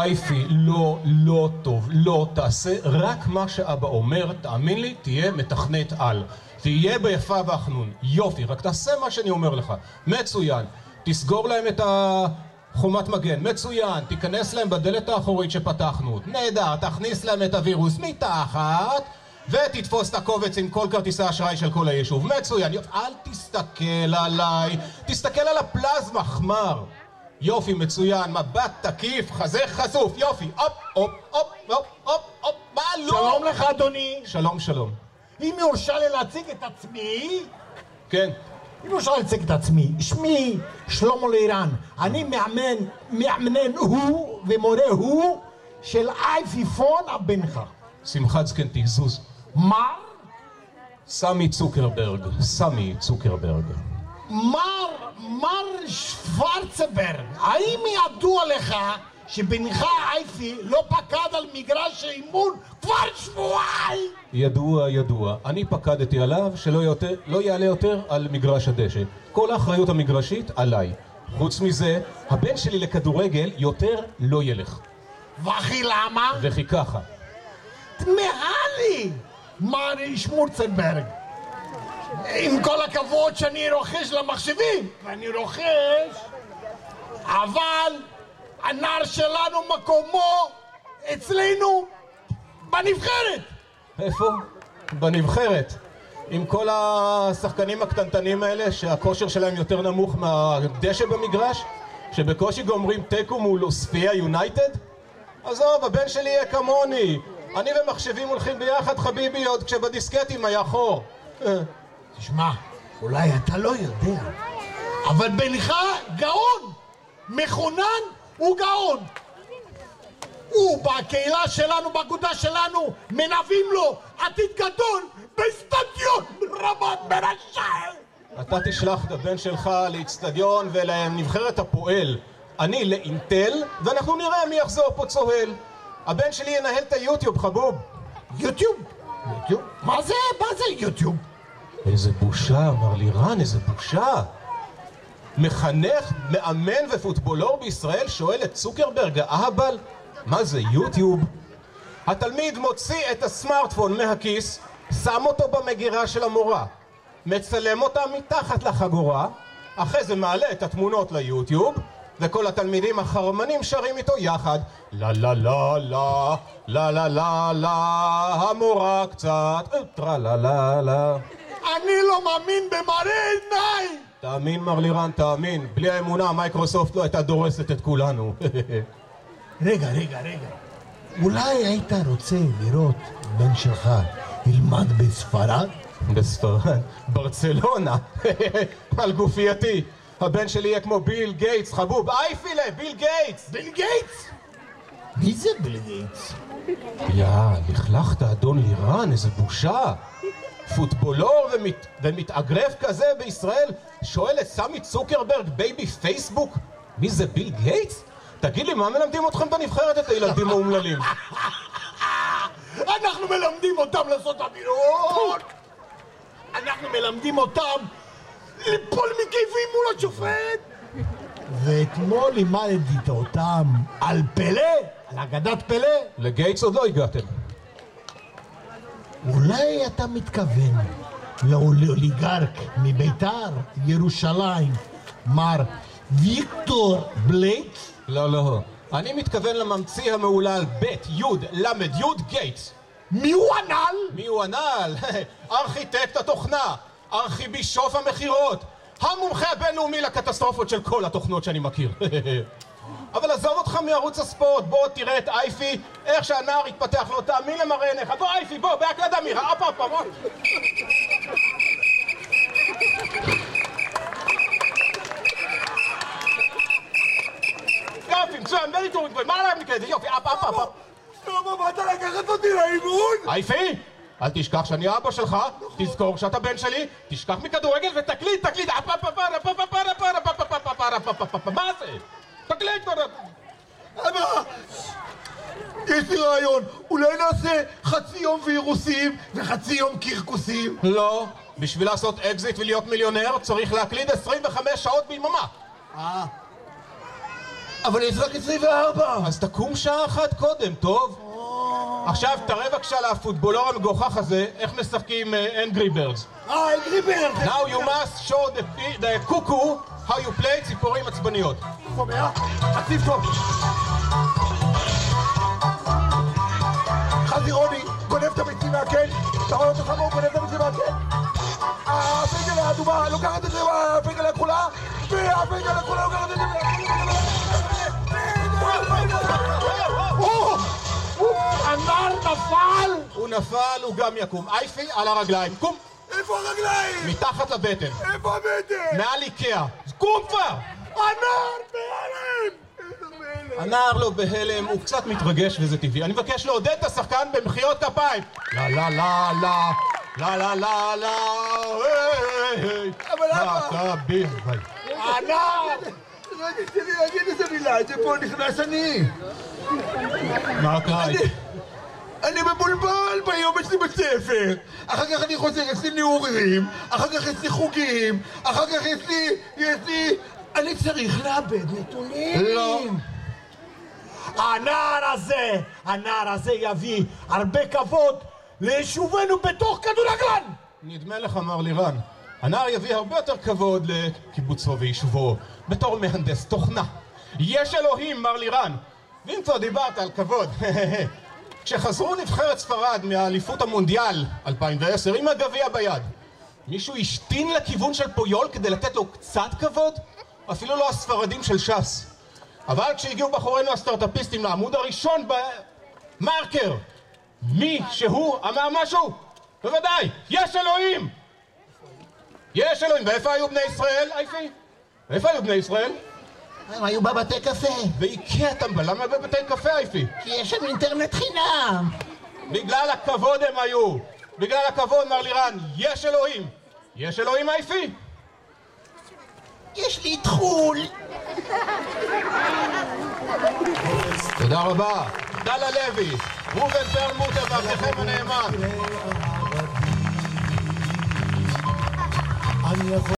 אייפי, לא טוב, לא תעשה רק מה שאבא אומר, תאמין לי, תהיה מתכנת על. תהיה ביפה והחנון, יופי, רק תעשה מה שאני אומר לך. מצוין, תסגור להם את החומת מגן, מצוין, תיכנס להם בדלת האחורית שפתחנו, נהדר, תכניס להם את הווירוס מתחת ותתפוס את הקובץ עם כל כרטיסי האשראי של כל היישוב, מצוין, יופי, אל תסתכל עליי, תסתכל על הפלזמה, חמר. יופי, מצוין, מבט תקיף, חזה חשוף, יופי, הופ, מה לא? שלום לך אדוני. שלום, שלום. אם יורשה לי להציג את עצמי? כן. אם יורשה לי להציג את עצמי, שמי שלמה לירן, אני מאמנן הוא ומורה הוא של אייפיפון הבנך. שמחת זקנתי, זוז. סמי צוקרברג, מר שוורצברג, האם ידוע לך שבנך אייפי לא פקד על מגרש האימון כבר שבועיים? ידוע. אני פקדתי עליו שלא יעלה יותר על מגרש הדשא. כל האחריות המגרשית עליי. חוץ מזה, הבן שלי לכדורגל יותר לא ילך. וכי למה? וכי ככה. תמהה לי, מר שמורצנברג. עם כל הכבוד שאני רוכש למחשבים, ואני רוכש, אבל הנער שלנו מקומו אצלנו בנבחרת. איפה? בנבחרת. עם כל השחקנים הקטנטנים האלה שהכושר שלהם יותר נמוך מהדשא במגרש, שבקושי גומרים תיקו מול אוספיה יונייטד? עזוב, הבן שלי יהיה כמוני. אני ומחשבים הולכים ביחד חביבי עוד כשבדיסקטים היה חור. תשמע, אולי אתה לא יודע, אבל בנך גאון, מכונן הוא גאון. הוא בקהילה שלנו, באגודה שלנו, מנבאים לו עתיד גדול באצטדיון רמת מנשה. אתה תשלח את הבן שלך לאצטדיון ולנבחרת הפועל, אני לאינטל, ואנחנו נראה מי יחזור פה צוהל. הבן שלי ינהל את היוטיוב, חבוב. יוטיוב? מה זה יוטיוב? איזה בושה, מר לירן, איזה בושה. מחנך, מאמן ופוטבולור בישראל שואל את צוקרברג האהבל, מה זה יוטיוב? התלמיד מוציא את הסמארטפון מהכיס, שם אותו במגירה של המורה, מצלם אותה מתחת לחגורה, אחרי זה מעלה את התמונות ליוטיוב, וכל התלמידים החרמנים שרים איתו יחד, לה לה לה לה, לה לה לה לה, המורה קצת, טרה לה לה לה. אני לא מאמין במראה עיניי! תאמין מר לירן, תאמין, בלי האמונה מייקרוסופט לא הייתה דורסת את כולנו. רגע, אולי היית רוצה לראות בן שלך ילמד בספרד? בספרד? ברצלונה? על גופייתי, הבן שלי יהיה כמו ביל גייטס, חבוב, אייפילה, ביל גייטס! ביל גייטס? מי זה ביל גייטס? לכלכת אדון לירן, איזה בושה. פוטבולור ומתאגרף כזה בישראל שואל את סמי צוקרברג בייבי פייסבוק, מי זה ביל גייטס? תגיד לי, מה מלמדים אתכם בנבחרת את הילדים האומללים? אנחנו מלמדים אותם לעשות אמירות, אנחנו מלמדים אותם ליפול מכיפים מול השופט, ואתמול לימדתי אותם על פלא, על אגדת פלא. לגייטס עוד לא הגעתם. אולי אתה מתכוון לאוליגרק מביתר ירושלים, מר ויקטור בלייט? לא, אני מתכוון לממציא המעולל בית יוד למד יוד גייטס. מי הוא הנ"ל? מי הוא הנ"ל? ארכיטקט התוכנה, ארכיבישוף המחירות, המומחה הבינלאומי לקטסטרופות של כל התוכנות שאני מכיר. אבל עזוב אותך מערוץ הספורט, בוא תראה את אייפי, איך שהנער התפתח לו, תאמין למראה עיניך. בוא אייפי, בוא, בהקלדה מירה, בוא. יופי, מצוין, בלי טורים גבוהים, מה להם מכזה? יופי, שלמה, באת לקחת אותי לאימון? אייפי, אל תשכח שאני אבא שלך, תזכור שאתה בן שלי, תשכח מכדורגל ותקליט, מה זה? תקליט כבר. אבא, יש לי רעיון, אולי נעשה חצי יום וירוסים וחצי יום קרקוסים? לא, בשביל לעשות אקזיט ולהיות מיליונר צריך להקליד 25 שעות ביממה. אבל יש רק 24. אז תקום שעה אחת קודם, טוב? עכשיו תראה בבקשה לפוטבולור המגוחך הזה איך משחקים Angry Birds. Angry Birds! Now you must show the cuckoo how you play ציפורים עצבניות. שומע? עציב טוב. חזירוני, גונב את הביצים מהקן. אתה רואה אותו חמור, גונב את הביצים מהקן. הפגל האדומה לוקחת את זה מהפגל הכחולה, והפגל הכחולה לוקחת את זה הנער נפל! הוא נפל, הוא גם יקום. אייפי, על הרגליים. קום! איפה הרגליים? מתחת לבטן. איפה הבטן? מעל איקאה. קום כבר! הנער בהלם! הנער לא בהלם, הוא קצת מתרגש וזה טבעי. אני מבקש לעודד את השחקן במחיאות כפיים. לה לה לה לה לה לה לה לה אבל למה? מכבים. הנער! רגע, תן לי להגיד איזה מילה, זה פה נכנס אני. מה קרה? אני מבולבל ביום אצלי בספר. אחר כך אני חוזר, יש לי נעורים, אחר כך יש לי חוגים, אחר כך יש לי... אני צריך לאבד נתונים. לא. הנער הזה יביא הרבה כבוד ליישובנו בתוך כדורגלן. נדמה לך, מר לירן, הנער יביא הרבה יותר כבוד לקיבוצו ויישובו בתור מהנדס תוכנה. יש אלוהים, מר לירן. ואם כבר דיברת על כבוד, כשחזרו נבחרת ספרד מהאליפות המונדיאל 2010 עם הגביע ביד, מישהו השתין לכיוון של פויול כדי לתת לו קצת כבוד? אפילו לא הספרדים של ש"ס. אבל כשהגיעו בחורינו הסטארט-אפיסטים לעמוד הראשון במרקר, מי שהוא אמר משהו? בוודאי, יש אלוהים! יש אלוהים. ואיפה היו בני ישראל, אייפי? איפה היו בני ישראל? הם היו בבתי קפה. באיקאה טמבל. למה בבתי קפה, אייפי? כי יש שם אינטרנט חינם. בגלל הכבוד הם היו. בגלל הכבוד, מר לירן. יש אלוהים. יש אלוהים, אייפי? יש לי תחול. תודה רבה. דלה לוי, ראובן פרלמוטר ועבדכם הנאמן.